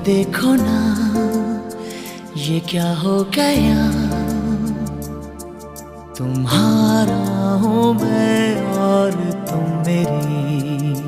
देखो ना ये क्या हो गया, तुम्हारा हूँ मैं और तुम मेरी।